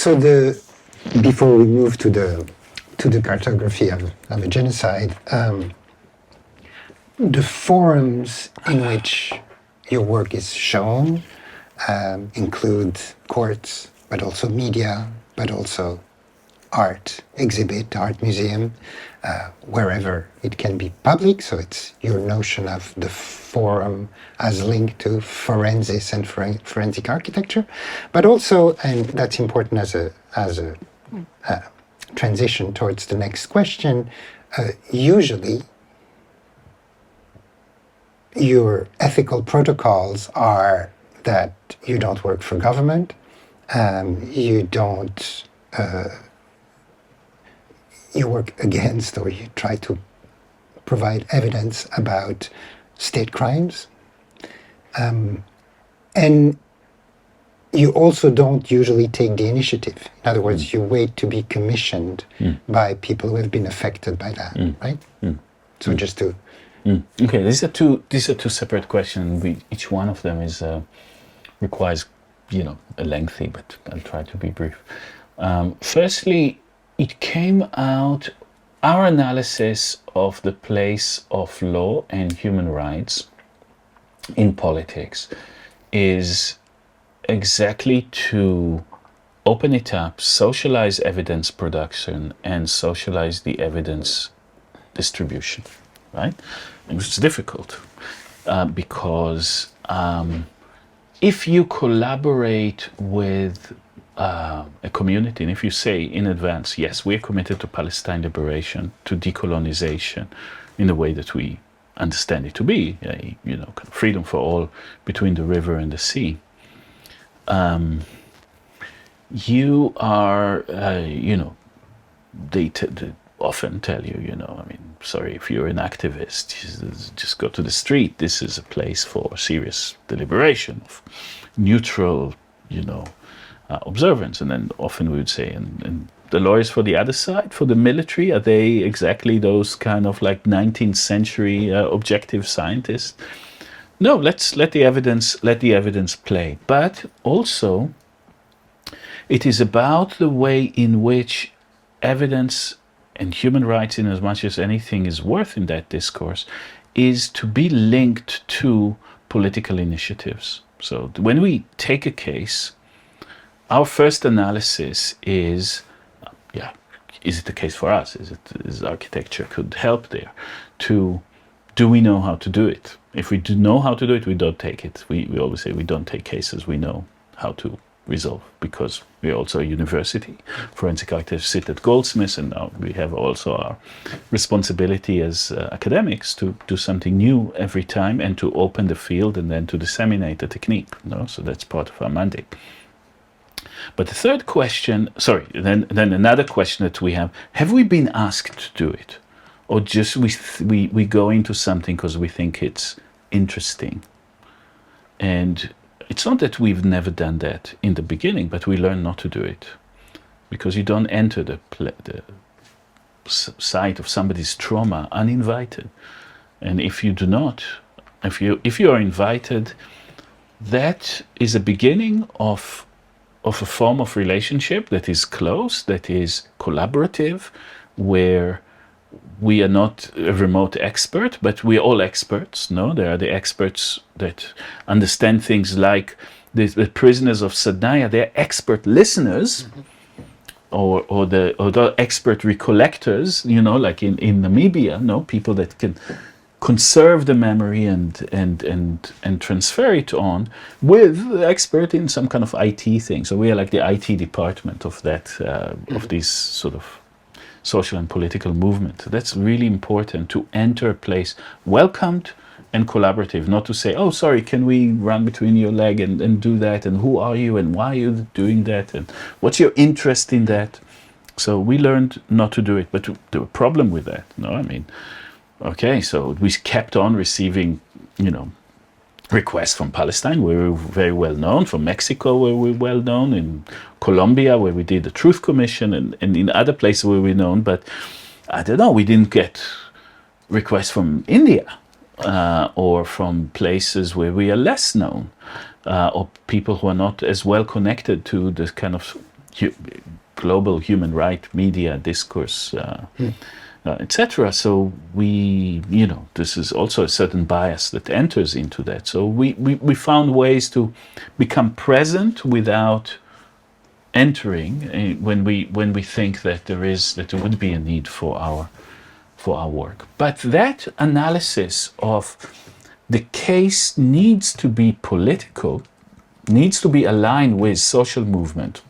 So before we move to the cartography of a genocide, the forums in which your work is shown include courts, but also media, but also art exhibit, art museum, wherever it can be public. So it's your notion of the forum as linked to forensics and forensic architecture, but also, and that's important as a transition towards the next question, usually your ethical protocols are that you don't work for government, you don't, you work against, or you try to provide evidence about state crimes. And you also don't usually take the initiative. In other words, you wait to be commissioned by people who have been affected by that, right? So just to... Okay, these are two separate questions. Each one of them is requires, a lengthy, but I'll try to be brief. Firstly, it came out, our analysis of the place of law and human rights in politics is exactly to open it up, socialize evidence production, and socialize the evidence distribution, right? And it's difficult because if you collaborate with a community, and if you say in advance, yes, we are committed to Palestine liberation, to decolonization, in the way that we understand it to be, kind of freedom for all between the river and the sea, you are, they often tell you, sorry, if you're an activist, just go to the street. This is a place for serious deliberation, of neutral, observance. And then often we would say, and the lawyers for the other side, for the military, are they exactly those kind of like 19th century objective scientists? No, let the evidence play. But also, it is about the way in which evidence and human rights, in as much as anything is worth in that discourse, is to be linked to political initiatives. So when we take a case, our first analysis is, is it the case for us? Is architecture could help there? Do we know how to do it? If we do know how to do it, we don't take it. We always say we don't take cases we know how to resolve, because we're also a university. Forensic architects sit at Goldsmiths, and now we have also our responsibility as academics to do something new every time and to open the field and then to disseminate the technique. So that's part of our mandate. But the third question, then another question that we have we been asked to do it? Or just we go into something because we think it's interesting? And it's not that we've never done that in the beginning, but we learn not to do it. Because you don't enter the site of somebody's trauma uninvited. And if you do not, if you are invited, that is a beginning of a form of relationship that is close, that is collaborative, where we are not a remote expert, but we are all experts. No, there are the experts that understand things like the prisoners of Sadnaya. They're expert listeners, or the expert recollectors. Like in Namibia, people that can conserve the memory and transfer it on with the expert in some kind of IT thing. So we are like the IT department of that of these sort of social and political movement. That's really important, to enter a place welcomed and collaborative, not to say, oh, sorry, can we run between your leg and do that, and who are you and why are you doing that, and what's your interest in that? So we learned not to do it, but the problem with that, okay, so we kept on receiving, requests from Palestine, where we were very well known, from Mexico, where we were well known, in Colombia, where we did the Truth Commission, and in other places where we're known, but I don't know, we didn't get requests from India, or from places where we are less known, or people who are not as well connected to the kind of global human right media discourse, etc. So this is also a certain bias that enters into that. So we found ways to become present without entering when we think that there would be a need for our work. But that analysis of the case needs to be political, needs to be aligned with social movement,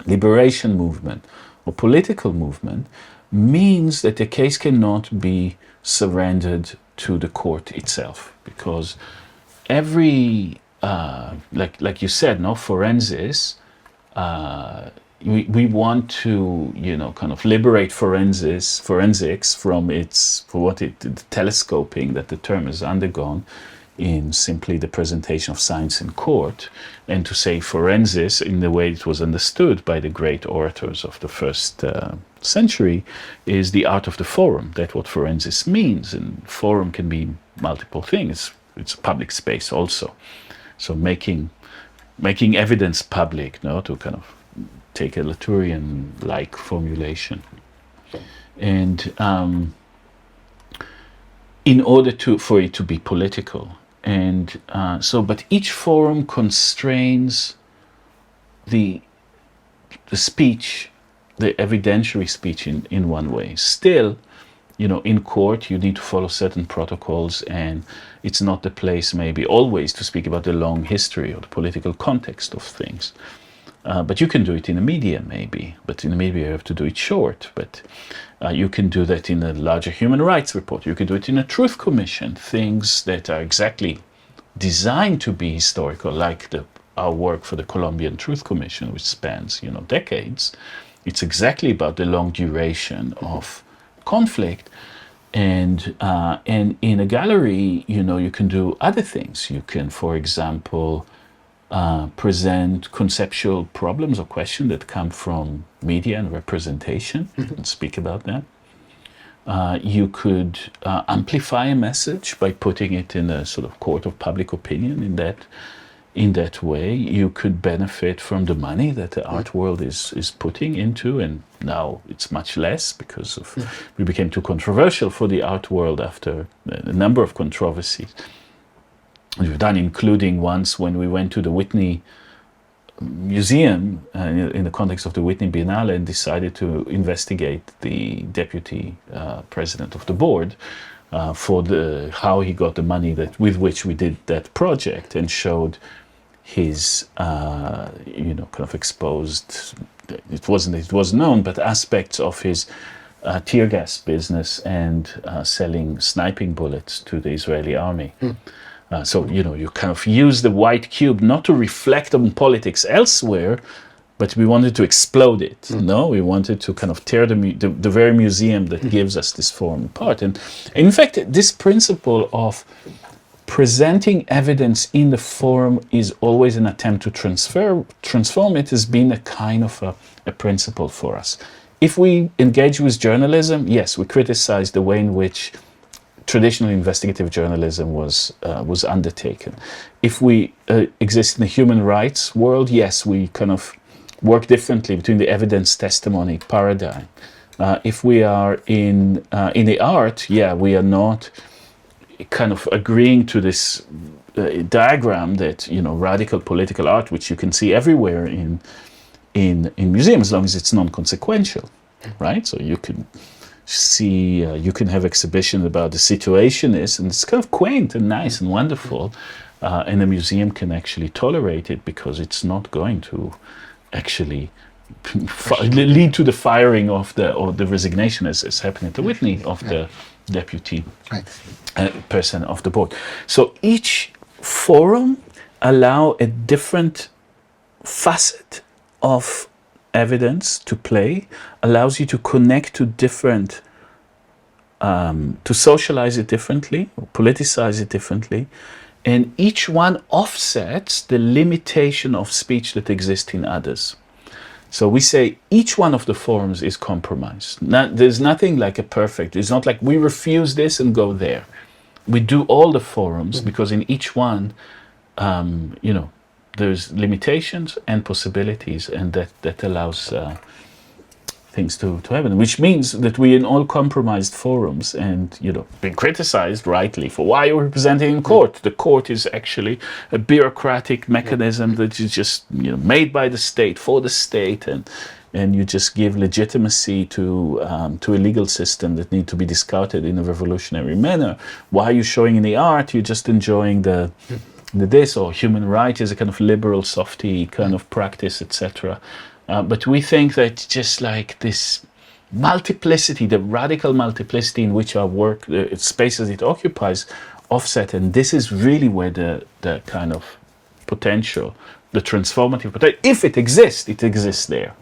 liberation movement, or political movement, means that the case cannot be surrendered to the court itself, because every like you said, no forensics. We want to kind of liberate forensics from the telescoping that the term has undergone in simply the presentation of science in court, and to say forensics in the way it was understood by the great orators of the first century is the art of the forum. That's what forensics means, and forum can be multiple things. It's a public space also. So making evidence public, to kind of take a Latourian-like formulation. And in order for it to be political. And but each forum constrains the speech, the evidentiary speech in one way. Still, in court, you need to follow certain protocols, and it's not the place maybe always to speak about the long history or the political context of things. But you can do it in the media maybe, but in the media you have to do it short. But you can do that in a larger human rights report. You can do it in a truth commission, things that are exactly designed to be historical, like our work for the Colombian Truth Commission, which spans, decades. It's exactly about the long duration of conflict. And in a gallery, you can do other things. You can, for example, present conceptual problems or questions that come from media and representation, and speak about that. You could amplify a message by putting it in a sort of court of public opinion in that way. You could benefit from the money that the art world is putting into, and now it's much less because we became too controversial for the art world after a number of controversies we've done, including once when we went to the Whitney Museum in the context of the Whitney Biennale and decided to investigate the deputy president of the board for how he got the money with which we did that project, and showed his kind of exposed, it was known, but aspects of his tear gas business and selling sniping bullets to the Israeli army. So you kind of use the white cube not to reflect on politics elsewhere, but we wanted to explode it. We wanted to kind of tear the very museum that gives us this form apart. And in fact, this principle of presenting evidence in the forum is always an attempt to transform it, has been a kind of a principle for us. If we engage with journalism, yes, we criticize the way in which traditional investigative journalism was undertaken. If we exist in the human rights world, yes, we kind of work differently between the evidence testimony paradigm. If we are in the art, we are not kind of agreeing to this diagram that radical political art, which you can see everywhere in museums, as long as it's non-consequential, right? So you can see, you can have exhibitions about the situationist, and it's kind of quaint and nice and wonderful, and the museum can actually tolerate it because it's not going to actually lead to the firing or the resignation, as happened at the Whitney, of the deputy person of the board. So each forum allow a different facet of evidence to play, allows you to connect to different, to socialize it differently, or politicize it differently, and each one offsets the limitation of speech that exists in others. So we say each one of the forums is compromised. There's nothing like a perfect. It's not like we refuse this and go there. We do all the forums because in each one, there's limitations and possibilities, and that allows things to happen, which means that we in all compromised forums and being criticized rightly for why you're representing in court. The court is actually a bureaucratic mechanism that is just made by the state for the state, and you just give legitimacy to a legal system that need to be discarded in a revolutionary manner. Why are you showing in the art? You're just enjoying the this, or human rights is a kind of liberal softy kind of practice, etc. But we think that just like this multiplicity, the radical multiplicity in which our work, the spaces it occupies, offset, and this is really where the kind of potential, the transformative potential, if it exists there.